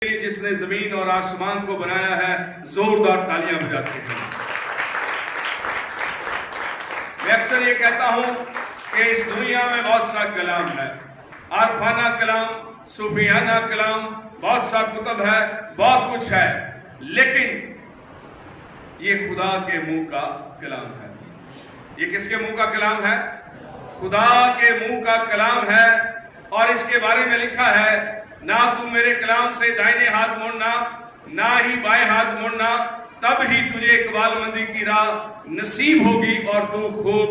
جس نے زمین اور آسمان کو بنایا ہے، زوردار تالیاں بجاتے ہیں۔ میں اکثر یہ کہتا ہوں کہ اس دنیا میں بہت سا کلام ہے، عارفانہ کلام، صوفیانہ کلام، بہت سا کتب ہے، بہت کچھ ہے، لیکن یہ خدا کے منہ کا کلام ہے۔ یہ کس کے منہ کا کلام ہے؟ خدا کے منہ کا کلام ہے، اور اس کے بارے میں لکھا ہے، نہ تو میرے کلام سے دائنے ہاتھ موڑنا، نہ ہی بائیں ہاتھ موڑنا، تب ہی تجھے اقبال مندی کی راہ نصیب ہوگی اور تو خوب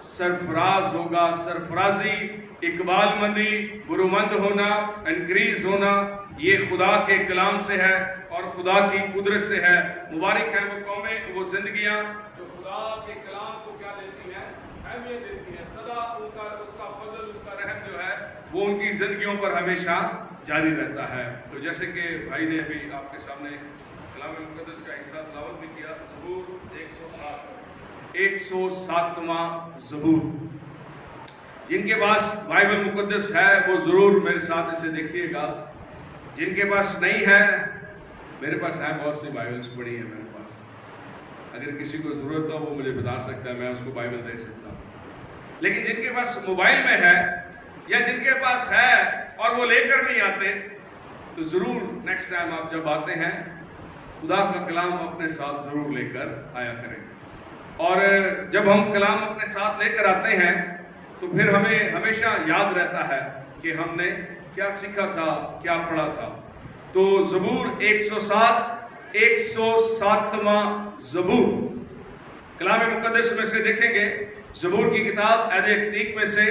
سرفراز ہوگا۔ سرفرازی، اقبال مندی، برومند ہونا، انکریز ہونا، یہ خدا کے کلام سے ہے اور خدا کی قدرت سے ہے۔ مبارک ہیں وہ قومیں، وہ زندگیاں جو خدا کے کلام کو کیا دیتی ہیں؟ اہمیت دیتی ہیں۔ سدا ان کا اس کا فضل، اس کا رحم جو ہے وہ ان کی زندگیوں پر ہمیشہ جاری رہتا ہے۔ تو جیسے کہ بھائی نے ابھی آپ کے سامنے کلام مقدس کا حصہ تلاوت بھی کیا، زبور 107واں زبور۔ جن کے پاس بائبل مقدس ہے وہ ضرور میرے ساتھ اسے دیکھیے گا۔ جن کے پاس نہیں ہے، میرے پاس ہے، بہت سی بائبلز پڑھی ہیں میرے پاس، اگر کسی کو ضرورت ہو وہ مجھے بتا سکتا ہے، میں اس کو بائبل دے سکتا ہوں۔ لیکن جن کے پاس موبائل میں ہے یا جن کے پاس ہے اور وہ لے کر نہیں آتے، تو ضرور نیکسٹ ٹائم آپ جب آتے ہیں خدا کا کلام اپنے ساتھ ضرور لے کر آیا کریں۔ اور جب ہم کلام اپنے ساتھ لے کر آتے ہیں تو پھر ہمیں ہمیشہ یاد رہتا ہے کہ ہم نے کیا سیکھا تھا، کیا پڑھا تھا۔ تو زبور 107واں زبور کلام مقدس میں سے دیکھیں گے، زبور کی کتاب عہد عتیق میں سے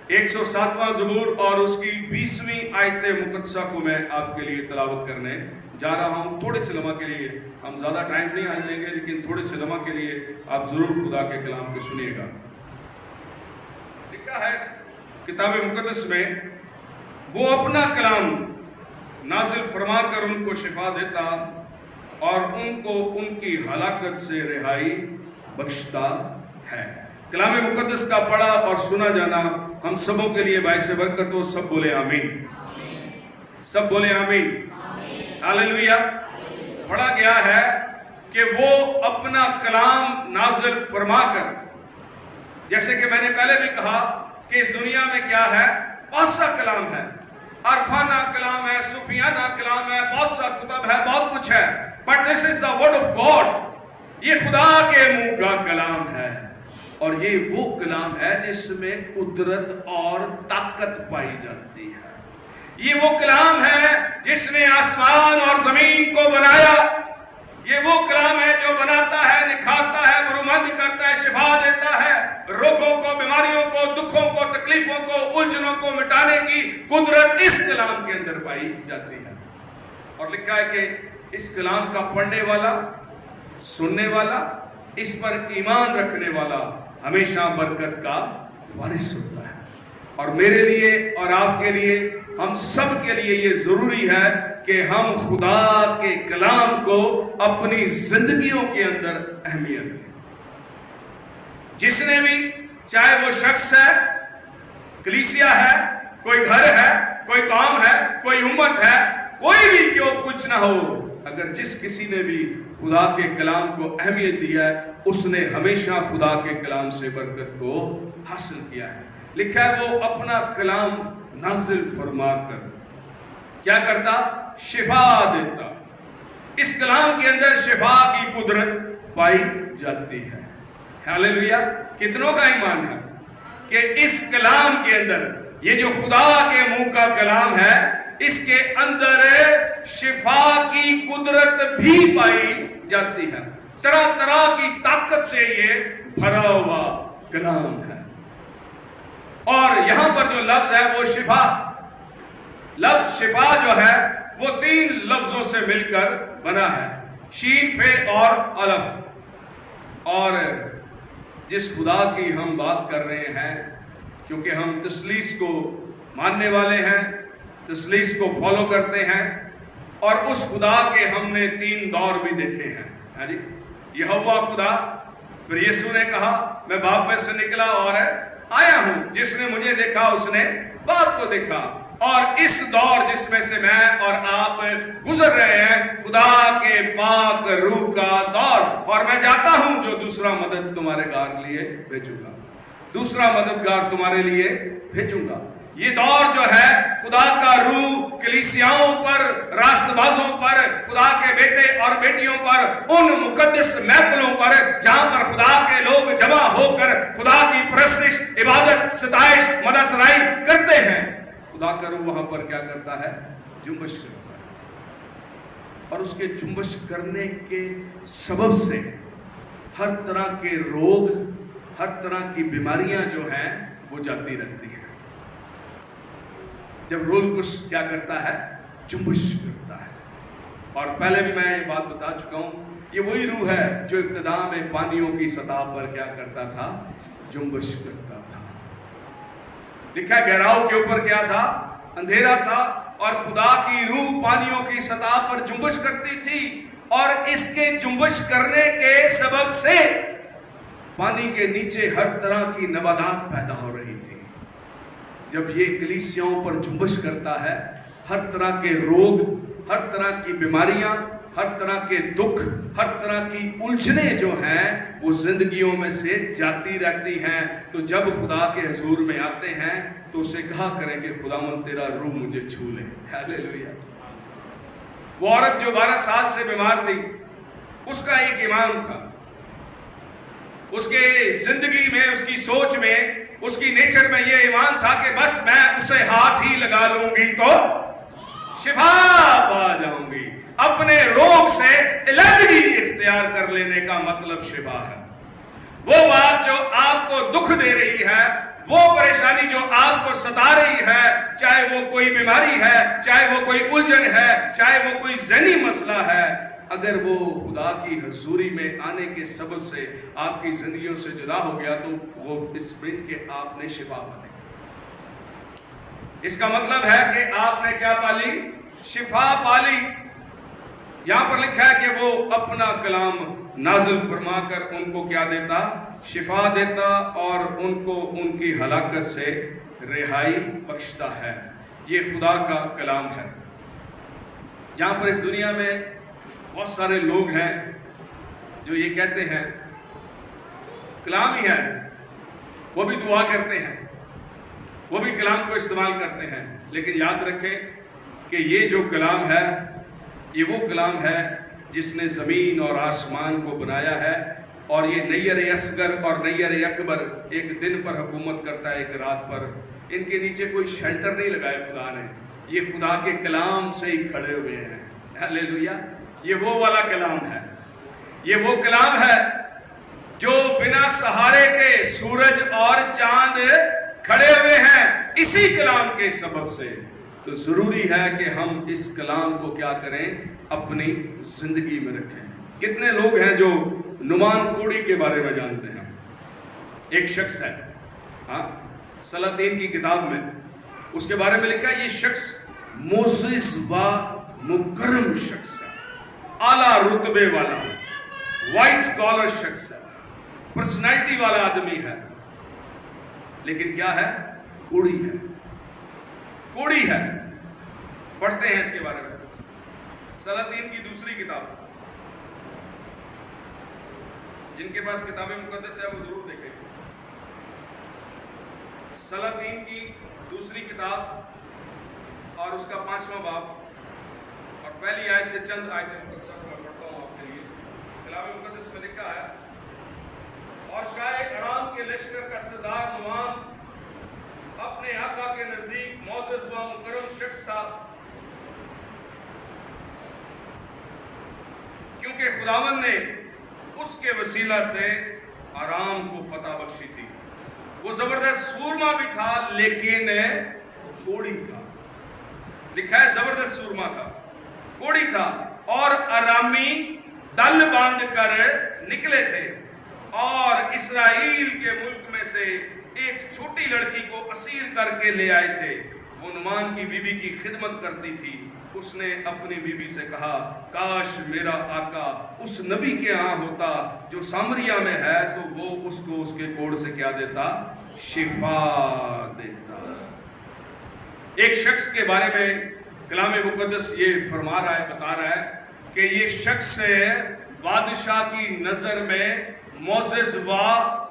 107واں زبور اور اس کی 20ویں آیت مقدسہ کو میں آپ کے لیے تلاوت کرنے جا رہا ہوں۔ تھوڑے سے لمحہ کے لیے، ہم زیادہ ٹائم نہیں آج لیں گے، لیکن تھوڑے سے لمحہ کے لیے آپ ضرور خدا کے کلام کو سنیے گا۔ لکھا ہے کتاب مقدس میں، وہ اپنا کلام نازل فرما کر ان کو شفا دیتا اور ان کو ان کی ہلاکت سے رہائی بخشتا ہے۔ کلام مقدس کا پڑھا اور سنا جانا ہم سبوں کے لیے باعث برکت ہو۔ سب بولے آمین، سب بولے آمین، ہاللیلویہ۔ پڑھا گیا ہے کہ وہ اپنا کلام نازل فرما کر، جیسے کہ میں نے پہلے بھی کہا کہ اس دنیا میں کیا ہے، بہت سا کلام ہے، عرفانہ کلام ہے، صوفیانہ کلام ہے، بہت سا کتب ہے، بہت کچھ ہے، but this is the word of God۔ یہ خدا کے منہ کا کلام ہے، اور یہ وہ کلام ہے جس میں قدرت اور طاقت پائی جاتی ہے۔ یہ وہ کلام ہے جس نے آسمان اور زمین کو بنایا۔ یہ وہ کلام ہے جو بناتا ہے، نکھارتا ہے، برومند کرتا ہے، شفا دیتا ہے، روگوں کو، بیماریوں کو، دکھوں کو، تکلیفوں کو، الجھنوں کو مٹانے کی قدرت اس کلام کے اندر پائی جاتی ہے۔ اور لکھا ہے کہ اس کلام کا پڑھنے والا، سننے والا، اس پر ایمان رکھنے والا ہمیشہ برکت کا وارث ہوتا ہے۔ اور میرے لیے اور آپ کے لیے، ہم سب کے لیے یہ ضروری ہے کہ ہم خدا کے کلام کو اپنی زندگیوں کے اندر اہمیت دیں۔ جس نے بھی، چاہے وہ شخص ہے، کلیسیا ہے، کوئی گھر ہے، کوئی قوم ہے، کوئی امت ہے، کوئی بھی کیوں کچھ نہ ہو، اگر جس کسی نے بھی خدا کے کلام کو اہمیت دیا ہے، اس نے ہمیشہ خدا کے کلام سے برکت کو حاصل کیا ہے۔ لکھا ہے وہ اپنا کلام نازل فرما کر کیا کرتا؟ شفا دیتا۔ اس کلام کے اندر شفا کی قدرت پائی جاتی ہے۔ ہاللیلویہ۔ کتنوں کا ایمان ہے کہ اس کلام کے اندر، یہ جو خدا کے منہ کا کلام ہے، اس کے اندر شفا کی قدرت بھی پائی جاتی ہے۔ طرح طرح کی طاقت سے یہ بھرا ہوا کلام ہے۔ اور یہاں پر جو لفظ ہے وہ شفا، لفظ شفا جو ہے وہ 3 لفظوں سے مل کر بنا ہے، شین، فے اور الف۔ اور جس خدا کی ہم بات کر رہے ہیں، کیونکہ ہم تثلیث کو ماننے والے ہیں، تثلیث کو فالو کرتے ہیں، اور اس خدا کے ہم نے 3 دور بھی دیکھے ہیں۔ ہاں جی، یہوہ خدا، پھر یسوع نے کہا میں باپ میں سے نکلا اور آیا ہوں، جس نے مجھے دیکھا اس نے باپ کو دیکھا۔ اور اس دور جس میں سے میں اور آپ गुजर रहे हैं खुदा के पाक रूह का दौर, और मैं जाता हूं जो दूसरा मदद तुम्हारे लिए भेजूंगा, दूसरा मददगार तुम्हारे लिए भेजूंगा। ये दौर जो है खुदा का रूह कलीसियाओं पर, रास्तबाजों पर, खुदा के बेटे और बेटियों पर, उन मुकद्दस महफिलों पर जहां पर खुदा के लोग जमा होकर खुदा की परस्तिश, इबादत, सताइश, मदसराई करते हैं, खुदा का रूह वहां पर क्या करता है? जुम्बश करता है। और उसके जुम्बश करने के सबब से हर तरह के रोग, हर तरह की बीमारियां जो हैं वो जाती रहती हैं। जब रोल कुछ क्या करता है? जुम्बश करता है। और पहले भी मैं ये बात बता चुका हूं, ये वही रूह है जो इब्तिदा में पानियों की सतह पर क्या करता था? जुम्बश करता था। लिखा है गहराव के ऊपर क्या था? अंधेरा था, और खुदा की रूह पानियों की सतह पर जुम्बश करती थी, और इसके जुम्बश करने के सबब से पानी के नीचे हर तरह की नबादात पैदा हो रही थी। जब ये कलीसियाओं पर जुम्बश करता है, हर तरह के रोग, हर तरह की बीमारियां, हर तरह के दुख, हर तरह की उलझने जो हैं वो जिंदगियों में से जाती रहती हैं। तो जब खुदा के हुजूर में आते हैं तो उसे कहा करें कि खुदावंद तेरा रूह मुझे छू ले। हालेलुया। वो औरत जो 12 साल से बीमार थी, उसका एक ईमान था, उसके जिंदगी में, उसकी सोच में, उसकी नेचर में ये ईमान था कि बस मैं उसे हाथ ही लगा लूंगी तो शिफा पा जाऊंगी। अपने रोग से इलाजगी इख्तियार कर लेने का मतलब शिफा है। वो बात जो आपको दुख दे रही है, वो परेशानी जो आपको सता रही है, चाहे वो कोई बीमारी है, चाहे वो कोई उलझन है, चाहे वो कोई ज़हनी मसला है, अगर वो खुदा की हजूरी में आने के सबब से आपकी जिंदगियों से जुदा हो गया तो वो इस मिनट के आपने शिफा पाली। इसका मतलब है कि आपने क्या पाली? शिफा पाली। यहां पर लिखा है कि वो अपना कलाम नाजिल फरमाकर उनको क्या देता? शिफा देता, और उनको उनकी हलाकत से रिहाई बख्शता है। ये खुदा का कलाम है। यहां पर इस दुनिया में बहुत सारे लोग हैं जो ये कहते हैं कलाम ही है, वो भी दुआ करते हैं, वो भी कलाम को इस्तेमाल करते हैं, लेकिन याद रखें कि ये जो कलाम है ये वो कलाम है जिसने ज़मीन और आसमान को बनाया है, और ये नैयर असगर और नैयर अकबर एक दिन पर हुकूमत करता है, एक रात पर। इनके नीचे कोई शेल्टर नहीं लगाया खुदा ने, ये खुदा के कलाम से ही खड़े हुए हैं। हालेलुया। ये वो वाला कलाम है, ये वो कलाम है जो बिना सहारे के सूरज और चांद खड़े हुए हैं इसी कलाम के सबब से। तो जरूरी है कि हम इस कलाम को क्या करें? अपनी जिंदगी में रखें। कितने लोग हैं जो नुमान कोड़ी के बारे में जानते हैं? एक शख्स है, हाँ, सलातीन की किताब में उसके बारे में लिखा है, ये शख्स मोजिस व मुकर्रम शख्स है, आला रुतबे वाला, वाइट कॉलर शख्स है, पर्सनैलिटी वाला आदमी है, लेकिन क्या है? कोड़ी है, कोड़ी है। पढ़ते हैं इसके बारे में सलातीन की दूसरी किताब। जिनके पास किताबें मुकद्दस है वो जरूर देखें। सलातीन की दूसरी किताब और उसका 5वां बाब और पहली आयत से चंद आयतें मुकद्दस मैं पढ़ता हूँ आपके लिए। कलाम मुकद्दस में लिखा है, और शायद अराम के लश्कर का सरदार नुमान अपने आका के नजदीक मोअज़्ज़ज़ व मुकर्रम शख्स था, क्योंकि खुदावंद ने उसके वसीला से आराम को फतह बख्शी थी। वो जबरदस्त सूरमा भी था लेकिन कोड़ी था। लिखा है जबरदस्त सूरमा था, कोड़ी था, और आरामी दल बांध कर निकले थे और इस्राएल के मुल्क में से एक छोटी लड़की को असीर करके ले आए थे। वो नुमान की बीबी की खिदमत करती थी। उसने अपनी बीबी से कहा, काश मेरा आका उस नबी के यहाँ होता जो सामरिया में है, तो वो उसको उसके कोड़ से क्या देता? शिफा देता। एक शख्स के बारे में کلام مقدس یہ فرما رہا ہے، بتا رہا ہے کہ یہ شخص بادشاہ کی نظر میں معزز و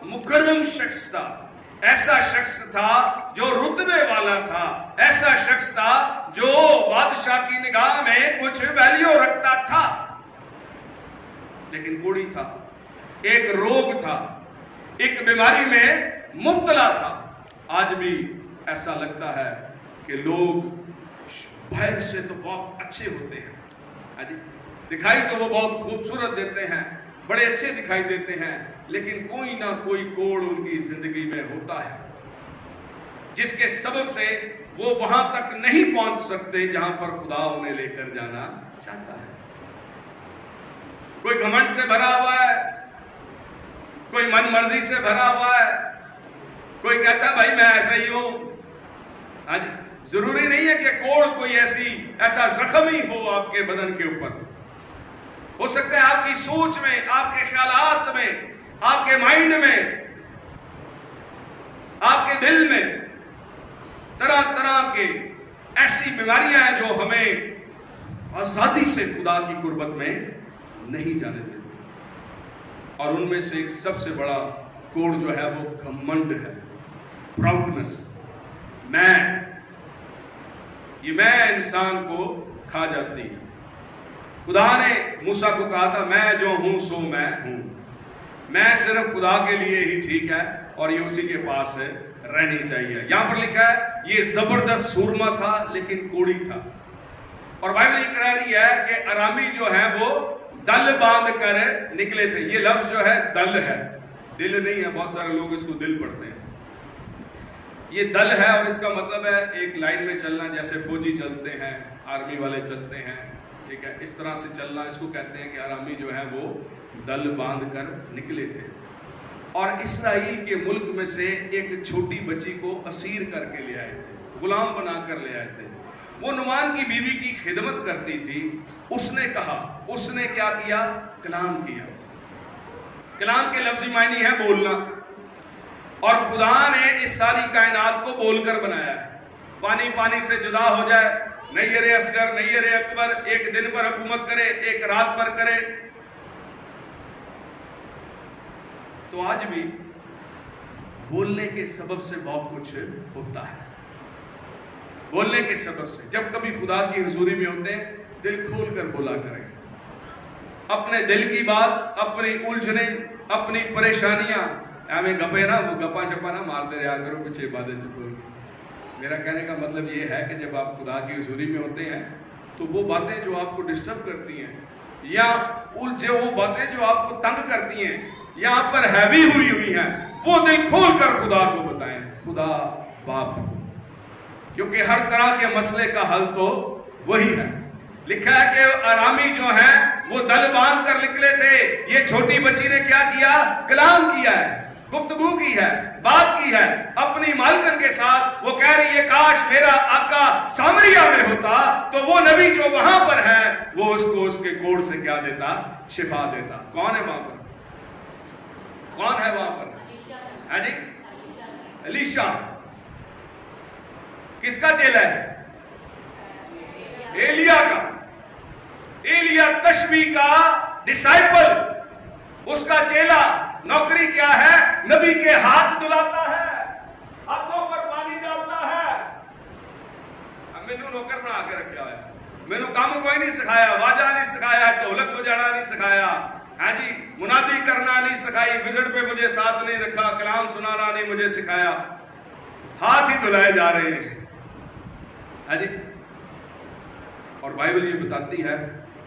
مکرم شخص تھا، ایسا شخص تھا جو رتبے والا تھا، ایسا شخص تھا جو بادشاہ کی نگاہ میں کچھ ویلیو رکھتا تھا، لیکن کوڑی تھا، ایک روگ تھا، ایک بیماری میں مبتلا تھا۔ آج بھی ایسا لگتا ہے کہ لوگ باہر سے تو بہت اچھے ہوتے ہیں، دکھائی تو وہ بہت خوبصورت دیتے ہیں، بڑے اچھے دکھائی دیتے ہیں، لیکن کوئی نہ کوئی کوڑ ان کی زندگی میں ہوتا ہے جس کے سبب سے وہ وہاں تک نہیں پہنچ سکتے جہاں پر خدا انہیں لے کر جانا چاہتا ہے۔ کوئی گھمنڈ سے بھرا ہوا ہے، کوئی من مرضی سے بھرا ہوا ہے، کوئی کہتا ہے بھائی میں ایسا ہی ہوں۔ ضروری نہیں ہے کہ کوڑ کوئی ایسا زخم ہی ہو آپ کے بدن کے اوپر، ہو سکتا ہے آپ کی سوچ میں، آپ کے خیالات میں، آپ کے مائنڈ میں، آپ کے دل میں طرح طرح کے ایسی بیماریاں ہیں جو ہمیں آزادی سے خدا کی قربت میں نہیں جانے دیتی، اور ان میں سے ایک سب سے بڑا کوڑ جو ہے وہ گھمنڈ ہے، پراؤڈنس۔ یہ میں انسان کو کھا جاتی ہے۔ خدا نے موسیٰ کو کہا تھا میں جو ہوں سو میں ہوں، میں صرف خدا کے لیے ہی ٹھیک ہے اور یہ اسی کے پاس رہنی چاہیے۔ یہاں پر لکھا ہے یہ زبردست سورما تھا لیکن کوڑی تھا، اور بائبل یہ کہہ رہی ہے کہ ارامی جو ہے وہ دل باندھ کر نکلے تھے۔ یہ لفظ جو ہے دل ہے، دل نہیں ہے، بہت سارے لوگ اس کو دل پڑھتے ہیں۔ یہ دل ہے اور اس کا مطلب ہے ایک لائن میں چلنا، جیسے فوجی چلتے ہیں، آرمی والے چلتے ہیں، ٹھیک ہے، اس طرح سے چلنا، اس کو کہتے ہیں کہ ارامی جو ہے وہ دل باندھ کر نکلے تھے، اور اسرائیل کے ملک میں سے ایک چھوٹی بچی کو اسیر کر کے لے آئے تھے، غلام بنا کر لے آئے تھے۔ وہ نعمان کی بیوی کی خدمت کرتی تھی، اس نے کہا، اس نے کیا کیا؟ کلام کیا۔ کلام کے لفظی معنی ہے بولنا، اور خدا نے اس ساری کائنات کو بول کر بنایا ہے۔ پانی پانی سے جدا ہو جائے، نیر اصغر نیر اکبر، ایک دن پر حکومت کرے، ایک رات پر کرے۔ تو آج بھی بولنے کے سبب سے بہت کچھ ہوتا ہے، بولنے کے سبب سے۔ جب کبھی خدا کی حضوری میں ہوتے ہیں، دل کھول کر بولا کریں، اپنے دل کی بات، اپنی الجھنیں، اپنی پریشانیاں۔ ہمیں گپے نا، وہ گپا شپا نہ مارتے رہا کرو پیچھے باتیں چپ کے۔ میرا کہنے کا مطلب یہ ہے کہ جب آپ خدا کی حضوری میں ہوتے ہیں تو وہ باتیں جو آپ کو ڈسٹرب کرتی ہیں، یا وہ باتیں جو آپ کو تنگ کرتی ہیں، یا آپ پر ہیوی ہوئی ہیں، وہ دل کھول کر خدا کو بتائیں، خدا باپ کو، کیونکہ ہر طرح کے مسئلے کا حل تو وہی ہے۔ لکھا ہے کہ ارامی جو ہیں وہ دل باندھ کر نکلے تھے، یہ چھوٹی بچی نے کیا کیا؟ کلام کیا ہے، گفتگو کی ہے، بات کی ہے اپنی مالکن کے ساتھ۔ وہ کہہ رہی ہے کاش میرا آقا سامریا میں ہوتا تو وہ نبی جو وہاں پر ہے وہ اس کو اس کے کوڑ سے کیا دیتا؟ شفا دیتا۔ کون ہے وہاں پر؟ کون ہے وہاں پر؟ جی الیشا۔ کس کا چیلا ہے؟ ایلیا کا۔ ایلیا تشبیہ کا ڈسائپل، اس کا چیلا۔ نوکری کیا ہے؟ نبی کے ہاتھ دھلاتا ہے، ہاتھوں پر پانی ڈالتا ہے۔ مینو نوکر بنا کے رکھا ہوا ہے، مینو کام کوئی نہیں سکھایا، واجہ نہیں سکھایا، ڈھولک بجانا نہیں سکھایا، ہاں جی منادی کرنا نہیں سکھائی، وزٹ پہ مجھے ساتھ نہیں رکھا، کلام سنانا نہیں مجھے سکھایا، ہاتھ ہی دھلائے جا رہے ہیں، ہاں جی۔ اور بائبل یہ بتاتی ہے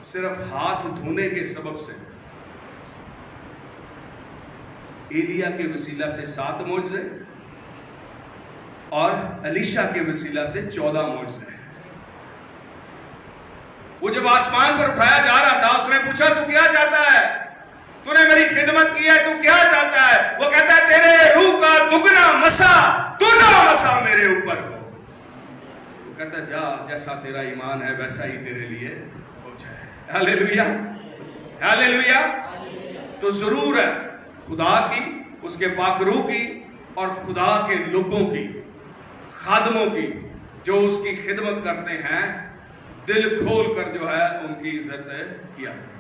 صرف ہاتھ دھونے کے سبب سے ایلیا کے وسیلہ سے 7 معجزے اور الیشا کے وسیلہ سے 14 معجزے۔ وہ جب آسمان پر اٹھایا جا رہا تھا، اس نے پوچھا تو کیا چاہتا ہے؟ تو نے میری خدمت کی ہے، تو کیا چاہتا ہے؟ وہ کہتا ہے تیرے روح کا دگنا مسا میرے اوپر ہو۔ وہ کہتا ہے جا، جیسا تیرا ایمان ہے ویسا ہی تیرے لیے ہو جائے۔ ہاللیلویہ، ہاللیلویہ۔ تو ضرور ہے خدا کی، اس کے پاک روح کی، اور خدا کے لوگوں کی، خادموں کی جو اس کی خدمت کرتے ہیں، दिल खोल कर जो है उनकी इज्जत किया करें।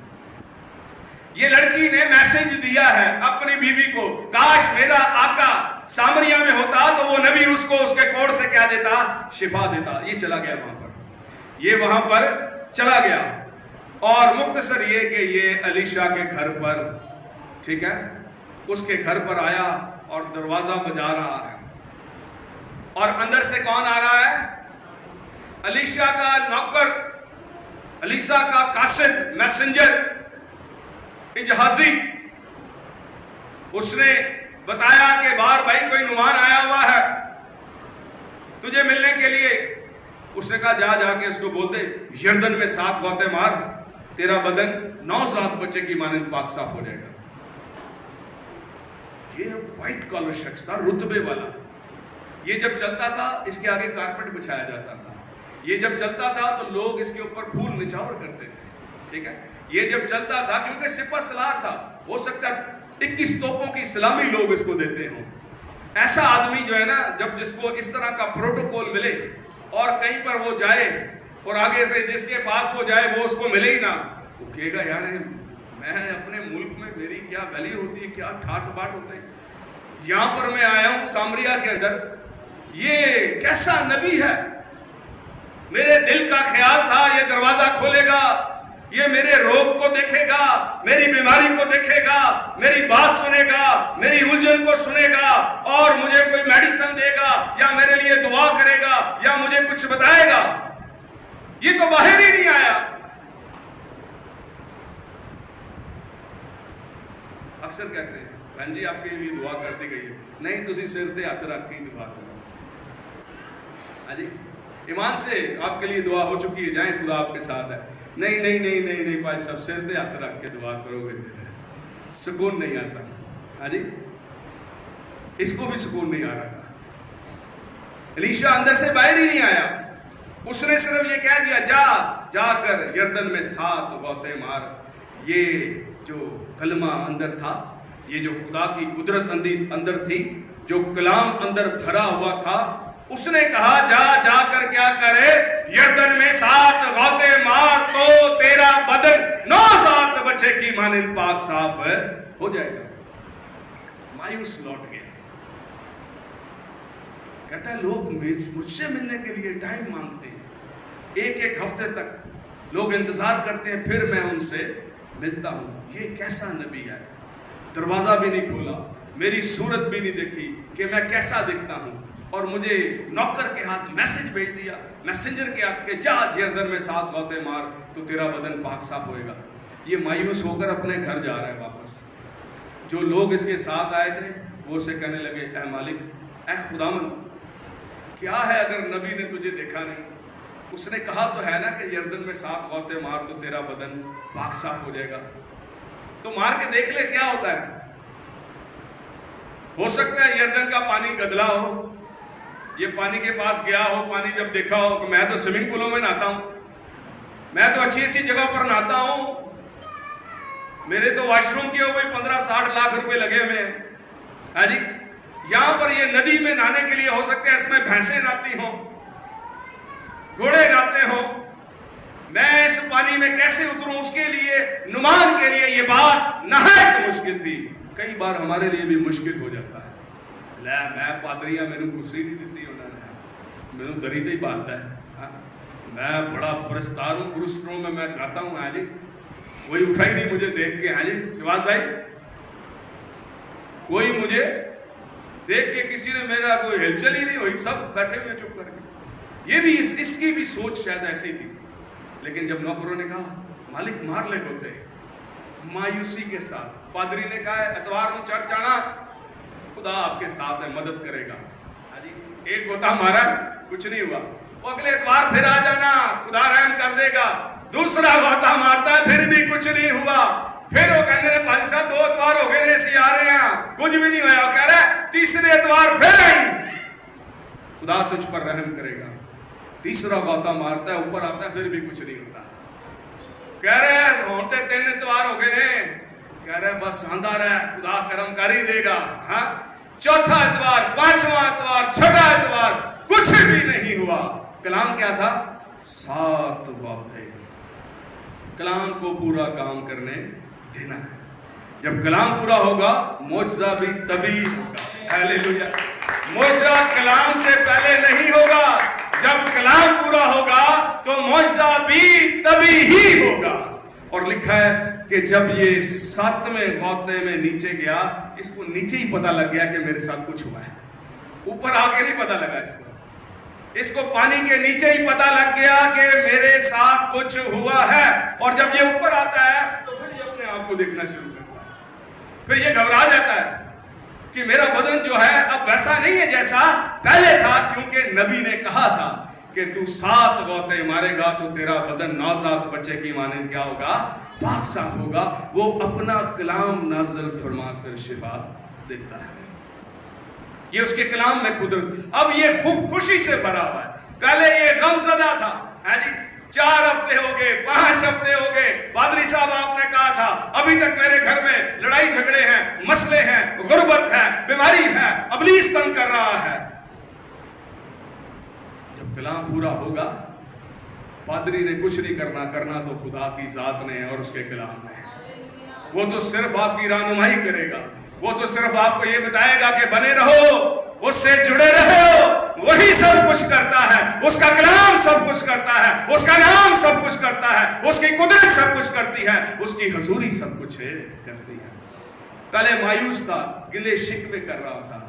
ये लड़की ने मैसेज दिया है अपनी बीवी को, काश मेरा आका सामरिया में होता तो वो नबी उसको उसके कोड़ से क्या देता, शिफा देता। ये चला गया वहां पर, ये वहां पर चला गया और मुख्तसर ये कि ये अलीशा के घर पर, ठीक है, उसके घर पर आया और दरवाजा बजा रहा है और अंदर से कौन आ रहा है? अलीशा का नौकर, अलीशा का कासिद, मैसेंजर, इजहाजी। उसने बताया कि बाहर भाई कोई नुमान आया हुआ है तुझे मिलने के लिए। उसने कहा जा जाके उसको बोल दे यर्दन में 7 गौते मार, तेरा बदन 9 बच्चे की मानंद पाक साफ हो जाएगा। ये व्हाइट कॉलर शख्स था, रुतबे वाला। ये जब चलता था इसके आगे कारपेट बिछाया जाता था। ये जब चलता था तो लोग इसके ऊपर फूल निछावर करते थे, ठीक है। ये जब चलता था क्योंकि सिपह सलार था, हो सकता है 21 तोपों की सलामी लोग इसको देते हों। ऐसा आदमी जो है ना, जब जिसको इस तरह का प्रोटोकॉल मिले और कहीं पर वो जाए और आगे से जिसके पास वो जाए वो उसको मिले ही ना, वो कहेगा यार मैं अपने मुल्क में मेरी क्या वैल्यू होती है, क्या ठाट बाट होते हैं। यहां पर मैं आया हूं सामरिया के अंदर, ये कैसा नबी है, मेरे दिल का ख्याल था ये दरवाजा खोलेगा, ये मेरे रोग को देखेगा, मेरी बीमारी को देखेगा, मेरी बात सुनेगा, मेरी उलझन को सुनेगा और मुझे कोई मेडिसिन देगा या मेरे लिए दुआ करेगा या मुझे कुछ बताएगा। ये तो बाहर ही नहीं आया। अक्सर कहते हैं बहन जी आपके लिए दुआ कर दी गई है, नहीं तुसी सिर ते हथ रख के दुआ करो। हाँ जी, ईमान से आपके लिए दुआ हो चुकी है, जाए खुदा आपके साथ है। नहीं नहीं नहीं नहीं नहीं भाई साहब, सिर ते हथ रख के दुआ करोगे सुकून नहीं आता। हाँ जी, इसको भी सुकून नहीं आ रहा था। अलीशा अंदर से बाहर ही नहीं आया, उसने सिर्फ ये कह दिया जा जाकर यर्दन में 7 गौते मार। ये जो कलमा अंदर था, ये जो खुदा की कुदरत अंदर थी, जो कलाम अंदर भरा हुआ था, उसने कहा जा जाकर क्या करे, यर्दन में 7 गौते मार तो तेरा बदन 9 बच्चे की मानंद पाक साफ हो जाएगा। मायूस लौट गया, कहता है लोग मुझसे मिलने के लिए टाइम मांगते हैं, एक हफ्ते तक लोग इंतजार करते हैं, फिर मैं उनसे मिलता हूं। ये कैसा नबी है, दरवाजा भी नहीं खोला, मेरी सूरत भी नहीं देखी कि मैं कैसा दिखता हूं, और मुझे नौकर के हाथ मैसेज भेज दिया, मैसेंजर के हाथ के जा यर्दन में 7 गौते मार तो तेरा बदन पाक साफ होएगा। ये मायूस होकर अपने घर जा रहा है वापस। जो लोग इसके साथ आए थे वो उसे कहने लगे ऐ मालिक, ऐ खुदावन, क्या है अगर नबी ने तुझे देखा नहीं, उसने कहा तो है ना कि यर्दन में 7 गौते मार तो तेरा बदन पाक साफ हो जाएगा, तो मार के देख ले क्या होता है। हो सकता है यर्दन का पानी गदला हो, ये पानी के पास गया हो, पानी जब देखा हो कि मैं तो स्विमिंग पूलों में नहाता हूं, मैं तो अच्छी अच्छी जगह पर नहाता हूं, मेरे तो वॉशरूम के ऊपर 15-60 लाख रुपए लगे हुए हैं। हाँ जी, यहां पर ये नदी में नहाने के लिए हो सकता है इसमें भैंसें नहाती हों, घोड़े नहाते हों, मैं इस पानी में कैसे उतरूं, उसके लिए नुमान के लिए ये बात नहायत मुश्किल थी। कई बार हमारे लिए भी मुश्किल हो जाता है। लै मैं पादरियां मैनू कुर्सी नहीं दी उन्होंने, मैनू दरी ते ही बात है। हाँ? मैं बड़ा पुरस्कार हूँ, पुरस्कारों में मैं गाता हूँ। हाँ जी, कोई उठा ही नहीं मुझे देख के। हाँ जी शिवाज भाई, कोई मुझे देख के किसी ने मेरा कोई हिलचल ही नहीं हुई, सब बैठे हुए चुप करके। ये भी इसकी भी सोच शायद ऐसी थी। लेकिन जब नौकरों ने कहा मालिक मार ले होते, मायूसी के साथ पादरी ने कहा एतवार को चर्च आना, खुदा आपके साथ है, मदद करेगा। एक गोता मारा, कुछ नहीं हुआ, वो अगले एतवार फिर आ जाना, खुदा रहम कर देगा। दूसरा गोता मारता है, फिर भी कुछ नहीं हुआ। फिर वो कहते रहे भाई साहब 2 एतवार हो गए ऐसे आ रहे हैं, कुछ भी नहीं हुआ। कह रहे तीसरे एतवार फिर आई, खुदा तुझ पर रहम करेगा। तीसरा गोता मारता है, ऊपर आता है, फिर भी कुछ नहीं होता। कह रहे होते 3 एतवार हो गए ने, कह रहे बस आंदा रहा, खुदा करम कर ही देगा। हाँ, चौथा एतवार, 5वां एतवार, 6वां एतवार, कुछ भी नहीं हुआ। कलाम क्या था? 7 वादे। कलाम को पूरा काम करने देना है। जब कलाम पूरा होगा मौजज़ा भी तभी होगा। हालेलुया। मौजज़ा कलाम से पहले नहीं होगा, जब कलाम पूरा होगा तो मौजज़ा भी तभी ही होगा। और लिखा है कि जब ये 7वें वादे में नीचे गया, इसको नीचे ही पता लग गया कि मेरे साथ कुछ हुआ है। ऊपर आके नहीं पता लगा इसको पानी के नीचे ही पता लग गया कि मेरे साथ कुछ हुआ है। और जब ये ऊपर आता है तो फिर ये अपने आप को देखना शुरू करता है। फिर ये घबरा जाता है कि मेरा बदन जो है अब वैसा नहीं है जैसा पहले था, क्योंकि नबी ने कहा था कि तू 7 गौते मारेगा तो तेरा बदन 9 बच्चे की मानंद क्या होगा, पाक साफ होगा। वो अपना कलाम नाज़िल फरमा कर शिफा देता है। ये उसके कलाम में कुदरत। अब ये खूब खुशी से भरा हुआ है। पहले ये गमज़दा था, है जी। 4 हफ्ते हो गए, 5 हफ्ते हो गए, पादरी साहब आपने कहा था अभी तक मेरे घर में लड़ाई झगड़े हैं, मसले हैं, गुर्बत है, बीमारी है, इब्लीस तंग कर रहा है। जब कलाम पूरा होगा, पादरी ने कुछ नहीं करना तो खुदा की जात ने और उसके कलाम ने। वो तो सिर्फ आपकी रहनुमाई करेगा, वो तो सिर्फ आपको ये बताएगा कि बने रहो, उससे जुड़े रहो। वही सब कुछ करता है, उसका कलाम सब कुछ करता है, उसका नाम सब कुछ करता है, उसकी कुदरत सब कुछ करती है, उसकी हजूरी सब कुछ करती है। पहले मायूस था, गिले शिकवे कर रहा था,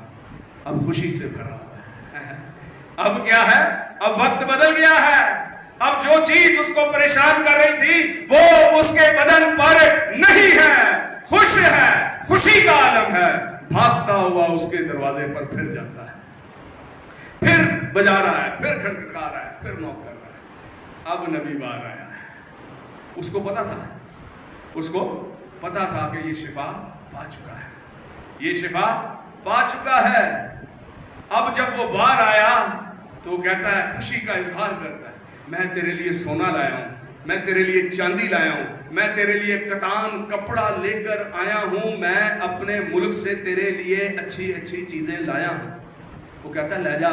अब खुशी से भरा हुआ है। अब क्या है, अब वक्त बदल गया है। अब जो चीज उसको परेशान कर रही थी वो उसके बदन पर नहीं है, खुश है, खुशी का आलम है। भागता हुआ उसके दरवाजे पर फिर जाता है, फिर बजा रहा है, फिर खटखटा रहा है, फिर नॉक कर रहा है। अब नबी बाहर आया है। उसको पता था कि ये शिफा पा चुका है, ये शिफा पा चुका है। अब जब वो बाहर आया तो कहता है, खुशी का इजहार करता है, मैं तेरे लिए सोना लाया हूं, मैं तेरे लिए चांदी लाया हूं, मैं तेरे लिए कतान कपड़ा लेकर आया हूं, मैं अपने मुल्क से तेरे लिए अच्छी अच्छी चीजें लाया हूं। वो कहता ले जा,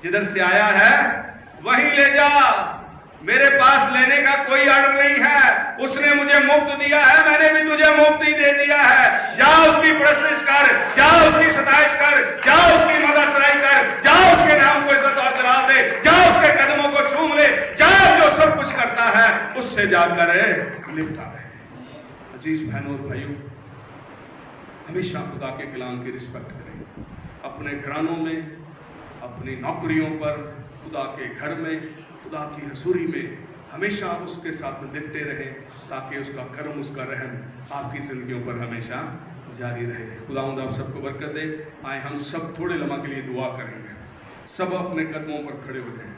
जिधर से आया है वहीं ले जा, मेरे पास लेने का कोई ऑर्डर नहीं है। उसने मुझे मुफ्त दिया है, मैंने भी तुझे मुफ्त ही दे दिया है। जा उसकी परस्तिश कर, जा उसकी सताइश कर, जा उसकी मदद सराई कर, जा उसके नाम को इज्जत और जलाल दे, जा उसके कदमों को चूम ले, जा जो सब कुछ करता है उससे जाकर लिपटा रहे। अजीज बहनों और भाइयों, हमेशा खुदा के कलाम की रिस्पेक्ट करें। अपने घरानों में, अपनी नौकरियों पर, खुदा के घर में, खुदा की हजूरी में हमेशा उसके साथ में लिपटे रहें, ताकि उसका करम, उसका रहम आपकी ज़िंदगियों पर हमेशा जारी रहे। खुदावंद आप सबको बरकत दे। आए हम सब थोड़े लम्हा के लिए दुआ करेंगे। सब अपने कदमों पर खड़े हो जाएं।